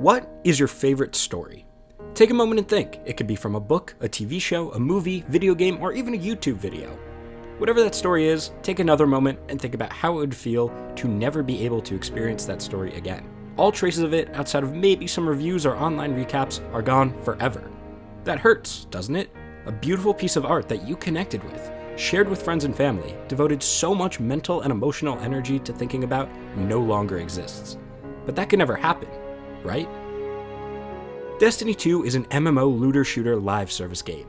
What is your favorite story? Take a moment and think. It could be from a book, a TV show, a movie, video game, or even a YouTube video. Whatever that story is, take another moment and think about how it would feel to never be able to experience that story again. All traces of it, outside of maybe some reviews or online recaps, are gone forever. That hurts, doesn't it? A beautiful piece of art that you connected with, shared with friends and family, devoted so much mental and emotional energy to thinking about, no longer exists. But that could never happen, right? Destiny 2 is an MMO looter-shooter live service game.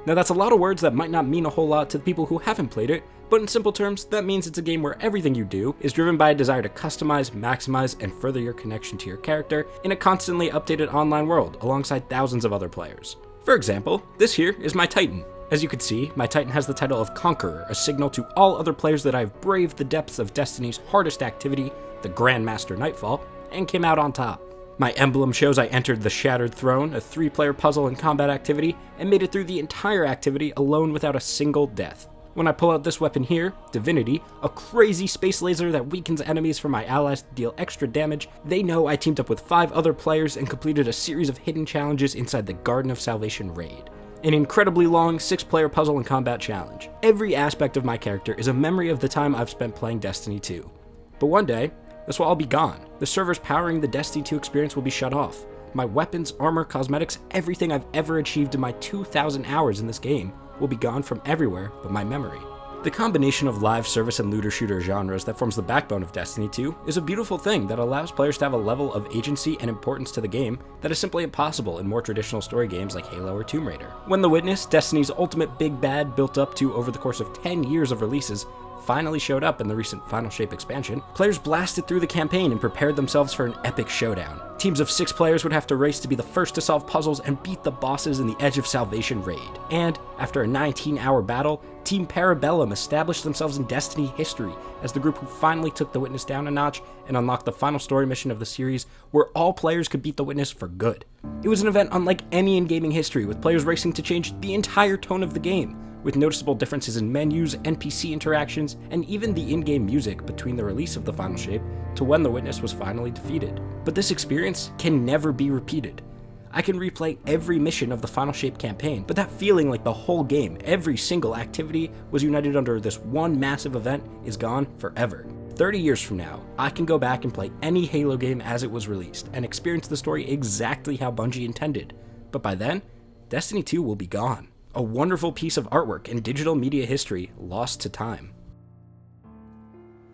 Now that's a lot of words that might not mean a whole lot to the people who haven't played it, but in simple terms, that means it's a game where everything you do is driven by a desire to customize, maximize, and further your connection to your character in a constantly updated online world alongside thousands of other players. For example, this here is my Titan. As you can see, my Titan has the title of Conqueror, a signal to all other players that I've braved the depths of Destiny's hardest activity, the Grandmaster Nightfall, and came out on top. My emblem shows I entered the Shattered Throne, a 3-player puzzle and combat activity, and made it through the entire activity alone without a single death. When I pull out this weapon here, Divinity, a crazy space laser that weakens enemies for my allies to deal extra damage, they know I teamed up with 5 other players and completed a series of hidden challenges inside the Garden of Salvation raid. An incredibly long 6-player puzzle and combat challenge. Every aspect of my character is a memory of the time I've spent playing Destiny 2. But one day, this will all be gone. The servers powering the Destiny 2 experience will be shut off. My weapons, armor, cosmetics, everything I've ever achieved in my 2,000 hours in this game will be gone from everywhere but my memory. The combination of live service and looter shooter genres that forms the backbone of Destiny 2 is a beautiful thing that allows players to have a level of agency and importance to the game that is simply impossible in more traditional story games like Halo or Tomb Raider. When The Witness, Destiny's ultimate big bad built up to over the course of 10 years of releases, finally showed up in the recent Final Shape expansion, players blasted through the campaign and prepared themselves for an epic showdown. Teams of 6 players would have to race to be the first to solve puzzles and beat the bosses in the Edge of Salvation raid. And, after a 19-hour battle, Team Parabellum established themselves in Destiny history as the group who finally took The Witness down a notch and unlocked the final story mission of the series where all players could beat The Witness for good. It was an event unlike any in gaming history, with players racing to change the entire tone of the game, with noticeable differences in menus, NPC interactions, and even the in-game music between the release of the Final Shape to when the Witness was finally defeated. But this experience can never be repeated. I can replay every mission of the Final Shape campaign, but that feeling like the whole game, every single activity, was united under this one massive event is gone forever. 30 years from now, I can go back and play any Halo game as it was released and experience the story exactly how Bungie intended. But by then, Destiny 2 will be gone. A wonderful piece of artwork in digital media history lost to time.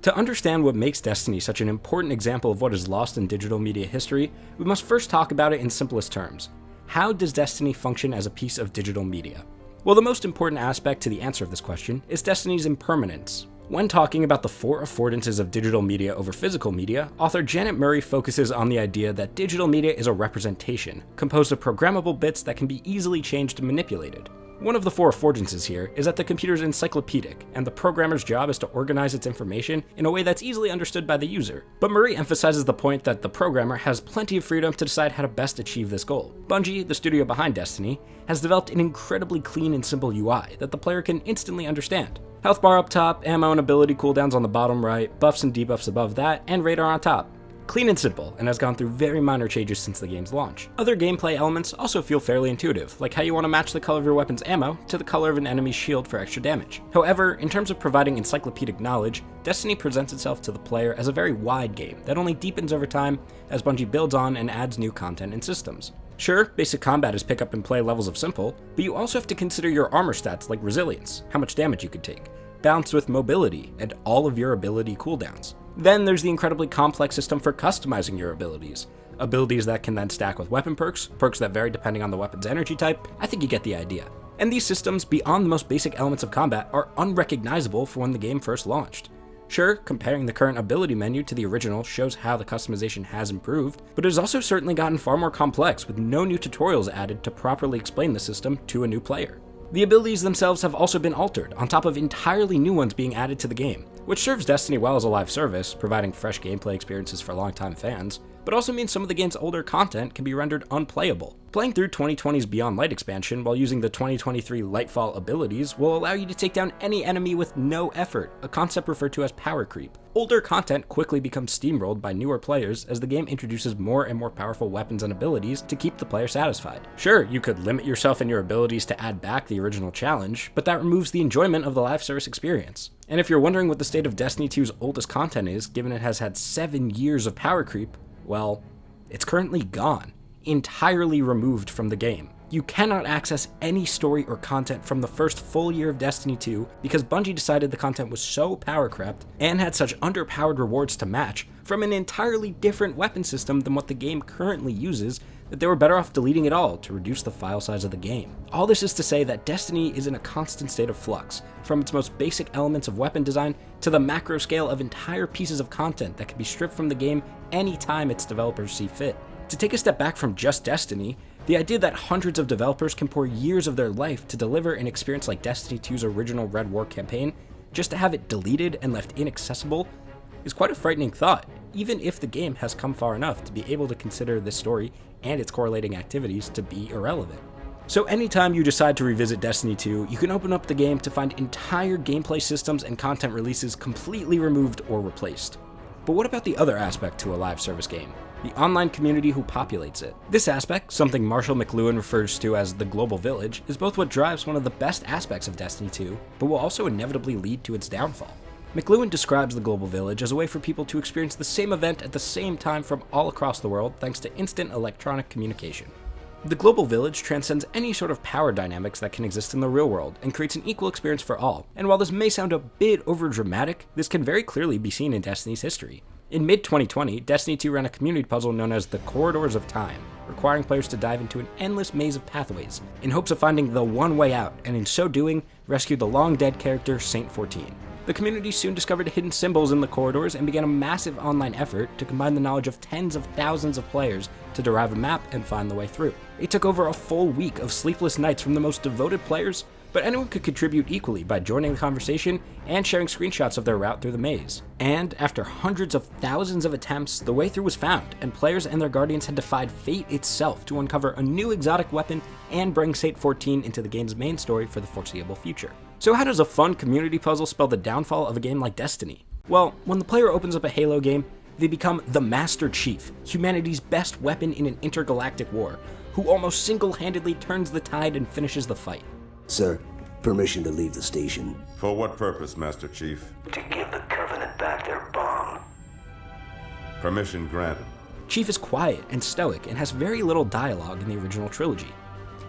To understand what makes Destiny such an important example of what is lost in digital media history, we must first talk about it in simplest terms. How does Destiny function as a piece of digital media? Well, the most important aspect to the answer of this question is Destiny's impermanence. When talking about the 4 affordances of digital media over physical media, author Janet Murray focuses on the idea that digital media is a representation, composed of programmable bits that can be easily changed and manipulated. One of the 4 affordances here is that the computer is encyclopedic, and the programmer's job is to organize its information in a way that's easily understood by the user. But Murray emphasizes the point that the programmer has plenty of freedom to decide how to best achieve this goal. Bungie, the studio behind Destiny, has developed an incredibly clean and simple UI that the player can instantly understand. Health bar up top, ammo and ability cooldowns on the bottom right, buffs and debuffs above that, and radar on top. Clean and simple, and has gone through very minor changes since the game's launch. Other gameplay elements also feel fairly intuitive, like how you want to match the color of your weapon's ammo to the color of an enemy's shield for extra damage. However, in terms of providing encyclopedic knowledge, Destiny presents itself to the player as a very wide game that only deepens over time as Bungie builds on and adds new content and systems. Sure, basic combat is pick up and play levels of simple, but you also have to consider your armor stats like resilience, how much damage you could take, balanced with mobility, and all of your ability cooldowns. Then there's the incredibly complex system for customizing your abilities. Abilities that can then stack with weapon perks, perks that vary depending on the weapon's energy type. I think you get the idea. And these systems, beyond the most basic elements of combat, are unrecognizable for when the game first launched. Sure, comparing the current ability menu to the original shows how the customization has improved, but it has also certainly gotten far more complex with no new tutorials added to properly explain the system to a new player. The abilities themselves have also been altered, on top of entirely new ones being added to the game, which serves Destiny well as a live service, providing fresh gameplay experiences for longtime fans, but also means some of the game's older content can be rendered unplayable. Playing through 2020's Beyond Light expansion while using the 2023 Lightfall abilities will allow you to take down any enemy with no effort, a concept referred to as power creep. Older content quickly becomes steamrolled by newer players as the game introduces more and more powerful weapons and abilities to keep the player satisfied. Sure, you could limit yourself in your abilities to add back the original challenge, but that removes the enjoyment of the live service experience. And if you're wondering what the state of Destiny 2's oldest content is, given it has had 7 years of power creep, well, it's currently gone, entirely removed from the game. You cannot access any story or content from the first full year of Destiny 2 because Bungie decided the content was so power crept and had such underpowered rewards to match from an entirely different weapon system than what the game currently uses that they were better off deleting it all to reduce the file size of the game. All this is to say that Destiny is in a constant state of flux, from its most basic elements of weapon design to the macro scale of entire pieces of content that can be stripped from the game anytime its developers see fit. To take a step back from just Destiny, the idea that hundreds of developers can pour years of their life to deliver an experience like Destiny 2's original Red War campaign, just to have it deleted and left inaccessible, is quite a frightening thought, even if the game has come far enough to be able to consider this story and its correlating activities to be irrelevant. So anytime you decide to revisit Destiny 2, you can open up the game to find entire gameplay systems and content releases completely removed or replaced. But what about the other aspect to a live service game? The online community who populates it. This aspect, something Marshall McLuhan refers to as the global village, is both what drives one of the best aspects of Destiny 2, but will also inevitably lead to its downfall. McLuhan describes the global village as a way for people to experience the same event at the same time from all across the world thanks to instant electronic communication. The global village transcends any sort of power dynamics that can exist in the real world and creates an equal experience for all, and while this may sound a bit overdramatic, this can very clearly be seen in Destiny's history. In mid-2020, Destiny 2 ran a community puzzle known as the Corridors of Time, requiring players to dive into an endless maze of pathways in hopes of finding the one way out, and in so doing, rescue the long-dead character Saint 14. The community soon discovered hidden symbols in the corridors and began a massive online effort to combine the knowledge of tens of thousands of players to derive a map and find the way through. It took over a full week of sleepless nights from the most devoted players, but anyone could contribute equally by joining the conversation and sharing screenshots of their route through the maze. And after hundreds of thousands of attempts, the way through was found, and players and their guardians had defied fate itself to uncover a new exotic weapon and bring Saint 14 into the game's main story for the foreseeable future. So how does a fun community puzzle spell the downfall of a game like Destiny? Well, when the player opens up a Halo game, they become the Master Chief, humanity's best weapon in an intergalactic war, who almost single-handedly turns the tide and finishes the fight. Sir, permission to leave the station. For what purpose, Master Chief? To give the Covenant back their bomb. Permission granted. Chief is quiet and stoic and has very little dialogue in the original trilogy.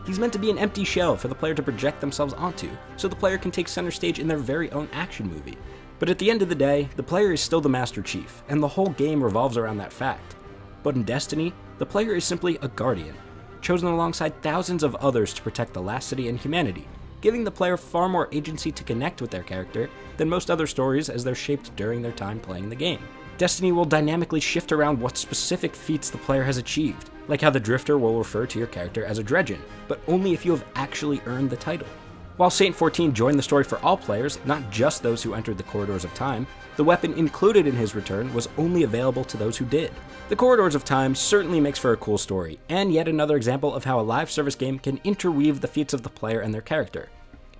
He's meant to be an empty shell for the player to project themselves onto, so the player can take center stage in their very own action movie. But at the end of the day, the player is still the Master Chief, and the whole game revolves around that fact. But in Destiny, the player is simply a guardian, chosen alongside thousands of others to protect the last city and humanity, giving the player far more agency to connect with their character than most other stories as they're shaped during their time playing the game. Destiny will dynamically shift around what specific feats the player has achieved, like how the Drifter will refer to your character as a Dredgen, but only if you have actually earned the title. While Saint 14 joined the story for all players, not just those who entered the Corridors of Time, the weapon included in his return was only available to those who did. The Corridors of Time certainly makes for a cool story, and yet another example of how a live service game can interweave the feats of the player and their character.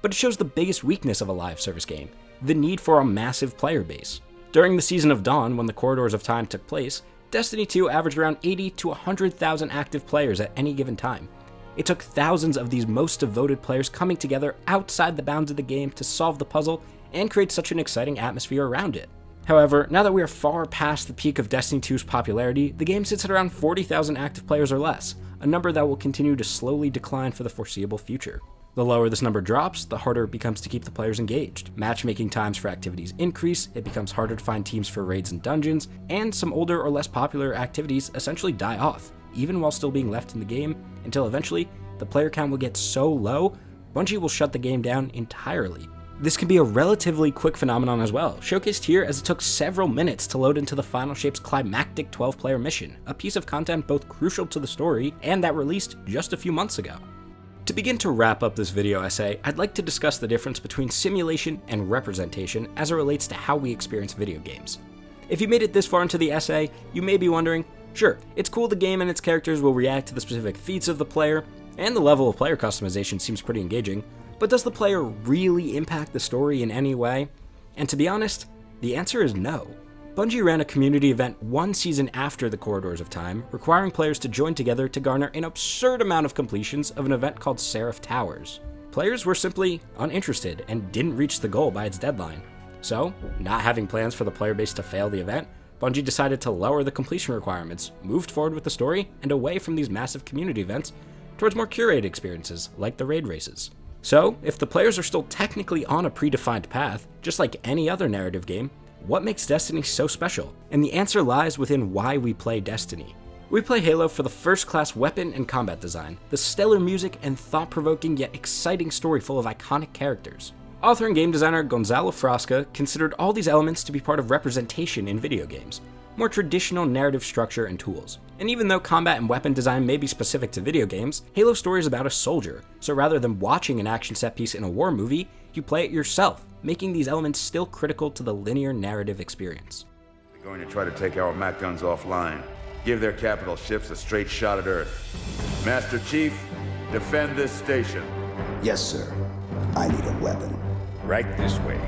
But it shows the biggest weakness of a live service game, the need for a massive player base. During the Season of Dawn, when the Corridors of Time took place, Destiny 2 averaged around 80 to 100,000 active players at any given time. It took thousands of these most devoted players coming together outside the bounds of the game to solve the puzzle and create such an exciting atmosphere around it. However, now that we are far past the peak of Destiny 2's popularity, the game sits at around 40,000 active players or less, a number that will continue to slowly decline for the foreseeable future. The lower this number drops, the harder it becomes to keep the players engaged. Matchmaking times for activities increase, it becomes harder to find teams for raids and dungeons, and some older or less popular activities essentially die off, even while still being left in the game, until eventually, the player count will get so low, Bungie will shut the game down entirely. This can be a relatively quick phenomenon as well, showcased here as it took several minutes to load into the Final Shape's climactic 12-player mission, a piece of content both crucial to the story and that released just a few months ago. To begin to wrap up this video essay, I'd like to discuss the difference between simulation and representation as it relates to how we experience video games. If you made it this far into the essay, you may be wondering, Sure, it's cool the game and its characters will react to the specific feats of the player, and the level of player customization seems pretty engaging, but does the player really impact the story in any way? And to be honest, the answer is no. Bungie ran a community event one season after the Corridors of Time, requiring players to join together to garner an absurd amount of completions of an event called Seraph Towers. Players were simply uninterested and didn't reach the goal by its deadline. So, not having plans for the player base to fail the event, Bungie decided to lower the completion requirements, moved forward with the story, and away from these massive community events towards more curated experiences like the raid races. So, if the players are still technically on a predefined path, just like any other narrative game, what makes Destiny so special? And the answer lies within why we play Destiny. We play Halo for the first-class weapon and combat design, the stellar music, and thought-provoking yet exciting story full of iconic characters. Author and game designer Gonzalo Frasca considered all these elements to be part of representation in video games, more traditional narrative structure and tools. And even though combat and weapon design may be specific to video games, Halo's story is about a soldier, so rather than watching an action set piece in a war movie, you play it yourself, making these elements still critical to the linear narrative experience. They're going to try to take our MAC guns offline, give their capital ships a straight shot at Earth. Master Chief, defend this station. Yes, sir. I need a weapon. Right this way.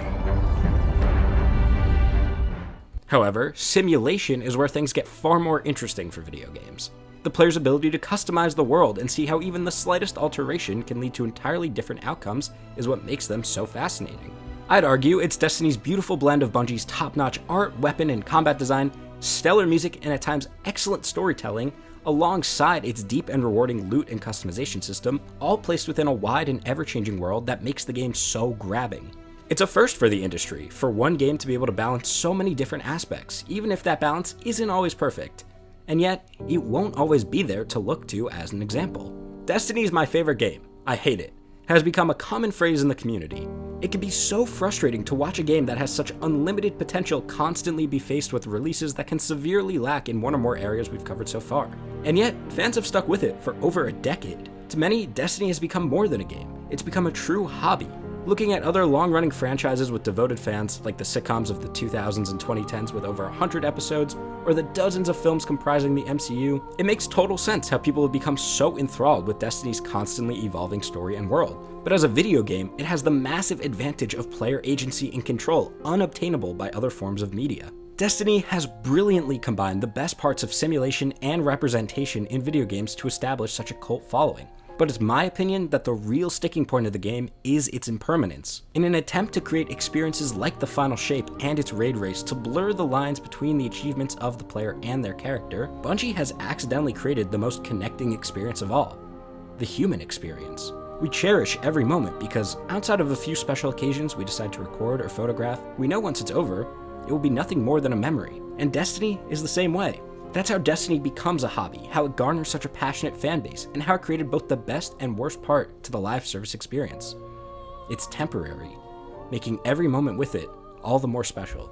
However, simulation is where things get far more interesting for video games. The player's ability to customize the world and see how even the slightest alteration can lead to entirely different outcomes is what makes them so fascinating. I'd argue it's Destiny's beautiful blend of Bungie's top-notch art, weapon, and combat design, stellar music, and at times excellent storytelling, alongside its deep and rewarding loot and customization system, all placed within a wide and ever-changing world that makes the game so grabbing. It's a first for the industry, for one game to be able to balance so many different aspects, even if that balance isn't always perfect. And yet, it won't always be there to look to as an example. Destiny is my favorite game. I hate it. Has become a common phrase in the community. It can be so frustrating to watch a game that has such unlimited potential constantly be faced with releases that can severely lack in one or more areas we've covered so far. And yet, fans have stuck with it for over a decade. To many, Destiny has become more than a game. It's become a true hobby. Looking at other long-running franchises with devoted fans, like the sitcoms of the 2000s and 2010s with over 100 episodes, or the dozens of films comprising the MCU, it makes total sense how people have become so enthralled with Destiny's constantly evolving story and world. But as a video game, it has the massive advantage of player agency and control unobtainable by other forms of media. Destiny has brilliantly combined the best parts of simulation and representation in video games to establish such a cult following. But it's my opinion that the real sticking point of the game is its impermanence. In an attempt to create experiences like the Final Shape and its raid race to blur the lines between the achievements of the player and their character, Bungie has accidentally created the most connecting experience of all, the human experience. We cherish every moment because outside of a few special occasions we decide to record or photograph, we know once it's over, it will be nothing more than a memory. And Destiny is the same way. That's how Destiny becomes a hobby, how it garners such a passionate fan base, and how it created both the best and worst part to the live service experience. It's temporary, making every moment with it all the more special.